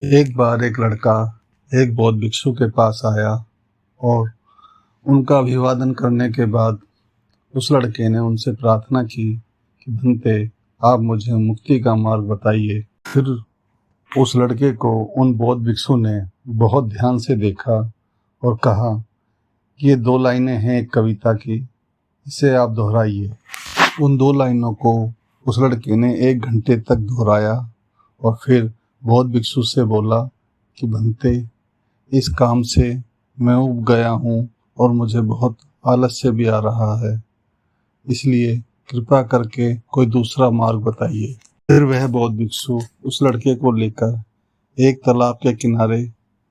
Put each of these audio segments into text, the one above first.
एक बार एक लड़का एक बौद्ध भिक्षु के पास आया और उनका अभिवादन करने के बाद उस लड़के ने उनसे प्रार्थना की कि भंते, आप मुझे मुक्ति का मार्ग बताइए। फिर उस लड़के को उन बौद्ध भिक्षु ने बहुत ध्यान से देखा और कहा कि ये 2 लाइनें हैं एक कविता की, इसे आप दोहराइए। उन 2 लाइनों को उस लड़के ने 1 घंटे तक दोहराया और फिर बौद्ध भिक्षु से बोला कि भंते, इस काम से मैं ऊब गया हूँ और मुझे बहुत आलस्य भी आ रहा है, इसलिए कृपा करके कोई दूसरा मार्ग बताइए। फिर वह बौद्ध भिक्षु उस लड़के को लेकर एक तालाब के किनारे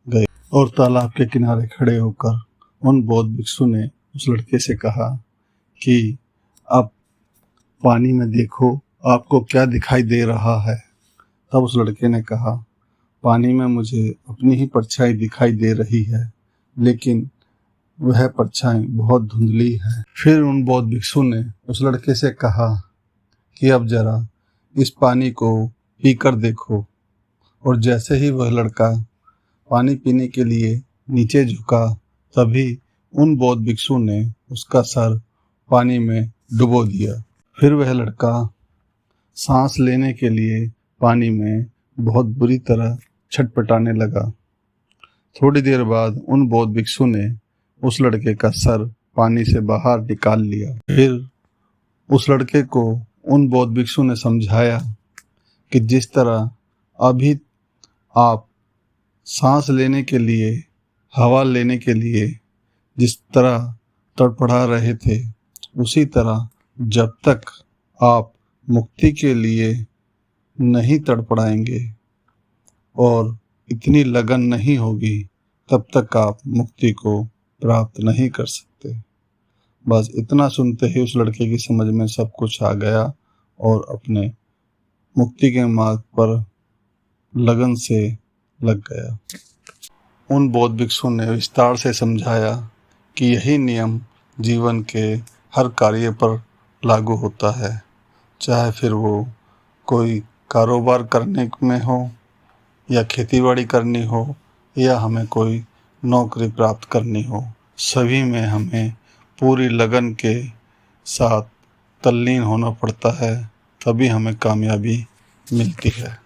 गए और तालाब के किनारे खड़े होकर उन बौद्ध भिक्षु ने उस लड़के से कहा कि आप पानी में देखो, आपको क्या दिखाई दे रहा है। तब उस लड़के ने कहा, पानी में मुझे अपनी ही परछाई दिखाई दे रही है, लेकिन वह परछाई बहुत धुंधली है। फिर उन बौद्ध भिक्षु ने उस लड़के से कहा कि अब जरा इस पानी को पीकर देखो। और जैसे ही वह लड़का पानी पीने के लिए नीचे झुका, तभी उन बौद्ध भिक्षु ने उसका सर पानी में डुबो दिया। फिर वह लड़का सांस लेने के लिए पानी में बहुत बुरी तरह छटपटाने लगा। थोड़ी देर बाद उन बौद्ध भिक्षु ने उस लड़के का सर पानी से बाहर निकाल लिया। फिर उस लड़के को उन बौद्ध भिक्षु ने समझाया कि जिस तरह अभी आप सांस लेने के लिए, हवा लेने के लिए जिस तरह तड़पड़ा रहे थे, उसी तरह जब तक आप मुक्ति के लिए नहीं तड़पड़ाएंगे और इतनी लगन नहीं होगी, तब तक आप मुक्ति को प्राप्त नहीं कर सकते। बस इतना सुनते ही उस लड़के की समझ में सब कुछ आ गया और अपने मुक्ति के मार्ग पर लगन से लग गया। उन बौद्ध भिक्षु ने विस्तार से समझाया कि यही नियम जीवन के हर कार्य पर लागू होता है, चाहे फिर वो कोई कारोबार करने में हो या खेतीबाड़ी करनी हो या हमें कोई नौकरी प्राप्त करनी हो। सभी में हमें पूरी लगन के साथ तल्लीन होना पड़ता है, तभी हमें कामयाबी मिलती है।